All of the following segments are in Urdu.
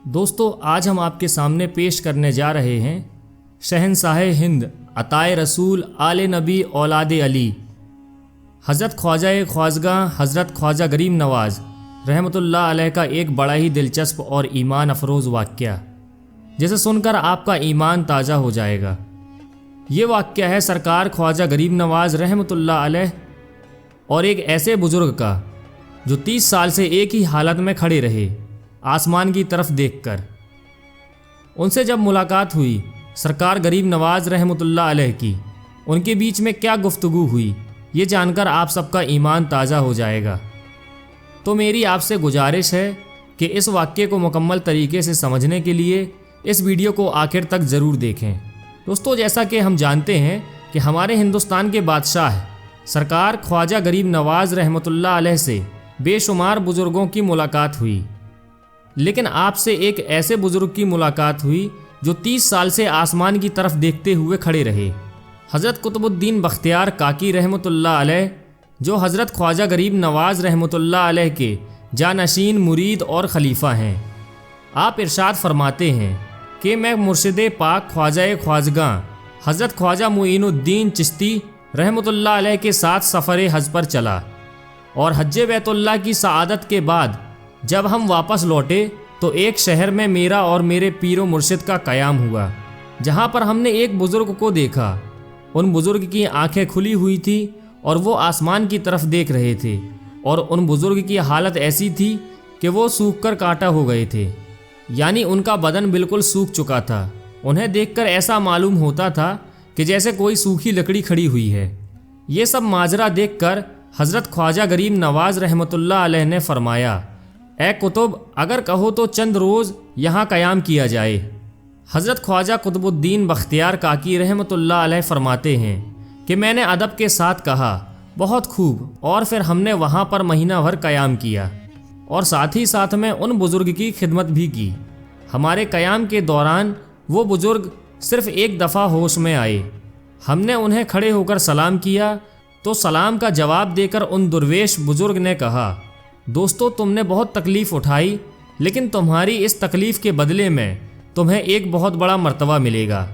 دوستو آج ہم آپ کے سامنے پیش کرنے جا رہے ہیں شہنشاہ ہند عطائے رسول آل نبی اولاد علی حضرت خواجہ خواجگاں حضرت خواجہ غریب نواز رحمۃ اللہ علیہ کا ایک بڑا ہی دلچسپ اور ایمان افروز واقعہ، جسے سن کر آپ کا ایمان تازہ ہو جائے گا۔ یہ واقعہ ہے سرکار خواجہ غریب نواز رحمۃ اللہ علیہ اور ایک ایسے بزرگ کا جو 30 سال سے ایک ہی حالت میں کھڑے رہے، آسمان کی طرف دیکھ کر۔ ان سے جب ملاقات ہوئی سرکار غریب نواز رحمۃ اللہ علیہ کی، ان کے بیچ میں کیا گفتگو ہوئی، یہ جان کر آپ سب کا ایمان تازہ ہو جائے گا۔ تو میری آپ سے گزارش ہے کہ اس واقعے کو مکمل طریقے سے سمجھنے کے لیے اس ویڈیو کو آخر تک ضرور دیکھیں۔ دوستو جیسا کہ ہم جانتے ہیں کہ ہمارے ہندوستان کے بادشاہ سرکار خواجہ غریب نواز رحمۃ اللہ علیہ سے بے شمار بزرگوں کی ملاقات ہوئی، لیکن آپ سے ایک ایسے بزرگ کی ملاقات ہوئی جو 30 سال سے آسمان کی طرف دیکھتے ہوئے کھڑے رہے۔ حضرت قطب الدین بختیار کاکی رحمۃ اللہ علیہ، جو حضرت خواجہ غریب نواز رحمۃ اللہ علیہ کے جانشین مرید اور خلیفہ ہیں۔ آپ ارشاد فرماتے ہیں کہ میں مرشد پاک خواجہ خواجگاں حضرت خواجہ معین الدین چشتی رحمۃ اللہ علیہ کے ساتھ سفر حج پر چلا، اور حج بیت اللہ کی سعادت کے بعد جب ہم واپس لوٹے تو ایک شہر میں میرا اور میرے پیر و مرشد کا قیام ہوا، جہاں پر ہم نے ایک بزرگ کو دیکھا۔ ان بزرگ کی آنکھیں کھلی ہوئی تھی اور وہ آسمان کی طرف دیکھ رہے تھے، اور ان بزرگ کی حالت ایسی تھی کہ وہ سوکھ کر کانٹا ہو گئے تھے، یعنی ان کا بدن بالکل سوکھ چکا تھا۔ انہیں دیکھ کر ایسا معلوم ہوتا تھا کہ جیسے کوئی سوکھی لکڑی کھڑی ہوئی ہے۔ یہ سب ماجرا دیکھ کر حضرت خواجہ غریب نواز رحمۃ اللہ علیہ نے فرمایا، اے کتب، اگر کہو تو چند روز یہاں قیام کیا جائے۔ حضرت خواجہ قطب الدین بختیار کاکی رحمۃ اللہ علیہ فرماتے ہیں کہ میں نے ادب کے ساتھ کہا، بہت خوب، اور پھر ہم نے وہاں پر مہینہ بھر قیام کیا، اور ساتھ ہی ساتھ میں ان بزرگ کی خدمت بھی کی۔ ہمارے قیام کے دوران وہ بزرگ صرف ایک دفعہ ہوش میں آئے۔ ہم نے انہیں کھڑے ہو کر سلام کیا تو سلام کا جواب دے کر ان درویش بزرگ نے کہا، دوستو تم نے بہت تکلیف اٹھائی، لیکن تمہاری اس تکلیف کے بدلے میں تمہیں ایک بہت بڑا مرتبہ ملے گا۔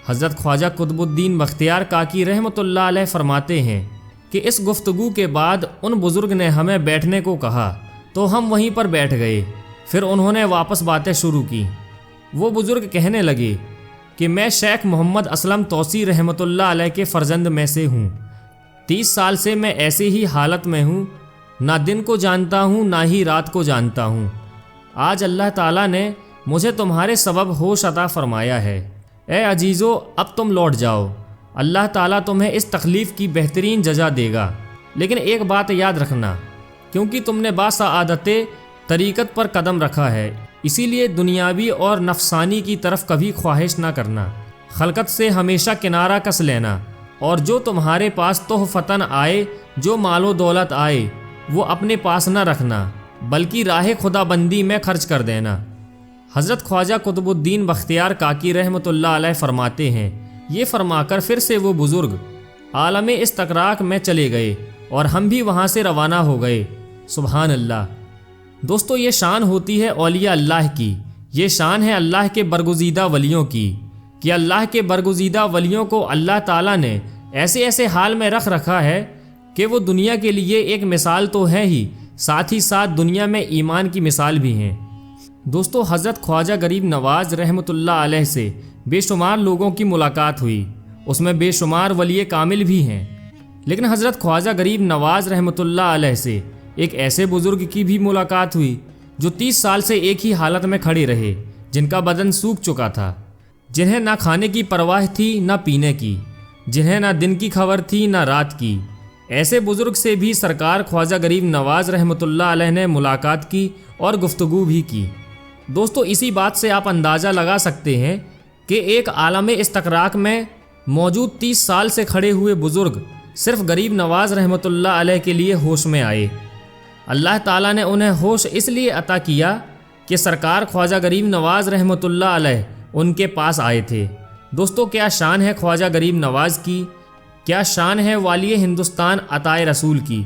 حضرت خواجہ قطب الدین بختیار کاکی رحمۃ اللہ علیہ فرماتے ہیں کہ اس گفتگو کے بعد ان بزرگ نے ہمیں بیٹھنے کو کہا تو ہم وہیں پر بیٹھ گئے۔ پھر انہوں نے واپس باتیں شروع کی۔ وہ بزرگ کہنے لگے کہ میں شیخ محمد اسلم توسی رحمۃ اللہ علیہ کے فرزند میں سے ہوں۔ 30 سال سے میں ایسے ہی حالت میں ہوں، نہ دن کو جانتا ہوں نہ ہی رات کو جانتا ہوں۔ آج اللہ تعالیٰ نے مجھے تمہارے سبب ہوش عطا فرمایا ہے۔ اے عزیزو، اب تم لوٹ جاؤ، اللہ تعالیٰ تمہیں اس تکلیف کی بہترین جزا دے گا۔ لیکن ایک بات یاد رکھنا، کیونکہ تم نے باسعادت طریقت پر قدم رکھا ہے، اسی لیے دنیاوی اور نفسانی کی طرف کبھی خواہش نہ کرنا، خلقت سے ہمیشہ کنارہ کس لینا، اور جو تمہارے پاس تحفتاً آئے، جو مال و دولت آئے، وہ اپنے پاس نہ رکھنا بلکہ راہ خدا بندی میں خرچ کر دینا۔ حضرت خواجہ قطب الدین بختیار کاکی رحمۃ اللہ علیہ فرماتے ہیں، یہ فرما کر پھر سے وہ بزرگ عالم استقراق میں چلے گئے اور ہم بھی وہاں سے روانہ ہو گئے۔ سبحان اللہ۔ دوستو یہ شان ہوتی ہے اولیاء اللہ کی، یہ شان ہے اللہ کے برگزیدہ ولیوں کی، کہ اللہ کے برگزیدہ ولیوں کو اللہ تعالیٰ نے ایسے ایسے حال میں رکھ رکھا ہے کہ وہ دنیا کے لیے ایک مثال تو ہے ہی، ساتھ ہی ساتھ دنیا میں ایمان کی مثال بھی ہیں۔ دوستو حضرت خواجہ غریب نواز رحمۃ اللہ علیہ سے بے شمار لوگوں کی ملاقات ہوئی، اس میں بے شمار ولی کامل بھی ہیں، لیکن حضرت خواجہ غریب نواز رحمۃ اللہ علیہ سے ایک ایسے بزرگ کی بھی ملاقات ہوئی جو 30 سال سے ایک ہی حالت میں کھڑے رہے، جن کا بدن سوکھ چکا تھا، جنہیں نہ کھانے کی پرواہ تھی نہ پینے کی، جنہیں نہ دن کی خبر تھی نہ رات کی۔ ایسے بزرگ سے بھی سرکار خواجہ غریب نواز رحمۃ اللہ علیہ نے ملاقات کی اور گفتگو بھی کی۔ دوستو اسی بات سے آپ اندازہ لگا سکتے ہیں کہ ایک عالم استقراق میں موجود 30 سال سے کھڑے ہوئے بزرگ صرف غریب نواز رحمۃ اللہ علیہ کے لیے ہوش میں آئے۔ اللہ تعالیٰ نے انہیں ہوش اس لیے عطا کیا کہ سرکار خواجہ غریب نواز رحمۃ اللہ علیہ ان کے پاس آئے تھے۔ دوستو کیا شان ہے خواجہ غریب نواز کی، کیا شان ہے والی ہندوستان عطائے رسول کی،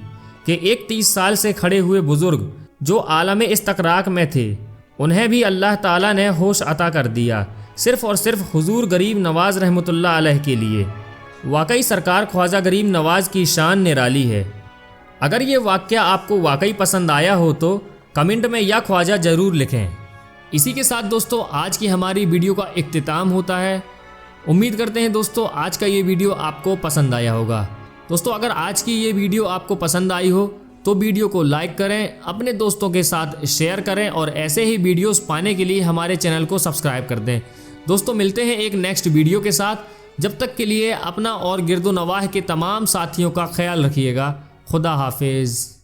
کہ ایک 30 سال سے کھڑے ہوئے بزرگ جو عالم استقراق میں تھے، انہیں بھی اللہ تعالیٰ نے ہوش عطا کر دیا، صرف اور صرف حضور غریب نواز رحمۃ اللہ علیہ کے لیے۔ واقعی سرکار خواجہ غریب نواز کی شان نرالی ہے۔ اگر یہ واقعہ آپ کو واقعی پسند آیا ہو تو کمنٹ میں یا خواجہ ضرور لکھیں۔ اسی کے ساتھ دوستو آج کی ہماری ویڈیو کا اختتام ہوتا ہے۔ امید کرتے ہیں دوستو آج کا یہ ویڈیو آپ کو پسند آیا ہوگا۔ دوستو اگر آج کی یہ ویڈیو آپ کو پسند آئی ہو تو ویڈیو کو لائک کریں، اپنے دوستوں کے ساتھ شیئر کریں اور ایسے ہی ویڈیوز پانے کے لیے ہمارے چینل کو سبسکرائب کر دیں۔ دوستو ملتے ہیں ایک نیکسٹ ویڈیو کے ساتھ، جب تک کے لیے اپنا اور گرد و نواح کے تمام ساتھیوں کا خیال رکھیے گا۔ خدا حافظ۔